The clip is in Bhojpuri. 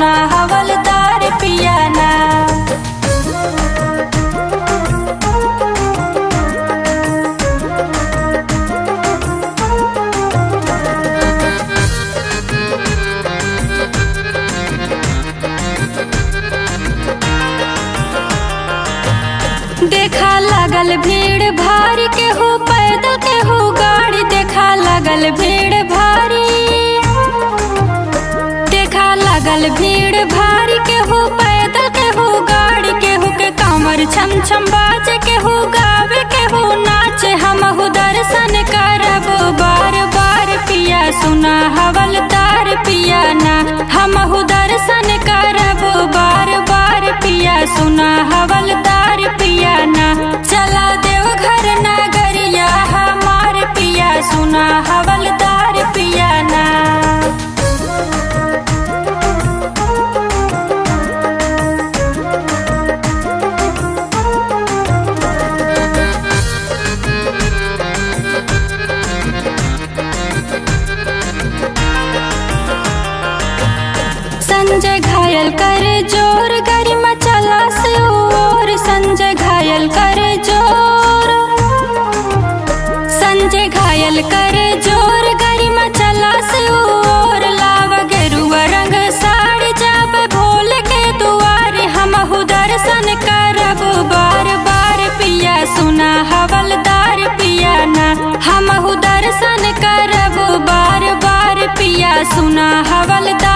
सुना हवलदार पिया ना। देखा लगल भीड़ भारी के हो पैदल के हो गाड़ी, देखा लगल भीड़ भारी, देखा लगल भीड़ भारी के हो पैदल के हो गाड़ी, के हो के कमर छम छम बाजे के हो गावे के हो नाचे। हमहु दर्शन करब बार बार पिया सुना हवलदार पिया ना। हमहु दर्शन करब बार बार पिया सुना हवलदार पिया ना। चला देवघर नगरिया हमार पिया सुना हवलदार पिया ना। संजय घायल करे जोर गरिमा चला से और, संजय घायल करे जोर, संजय घायल करे जोर गरिमा चला से और। लावा गेरुआ रंग साड़ी जाब भोले के दुआरे, हमहु दर्शन करब बार बार पिया सुना हवलदार पिया ना। हमहु दर्शन करब बार बार पिया सुना हवलदार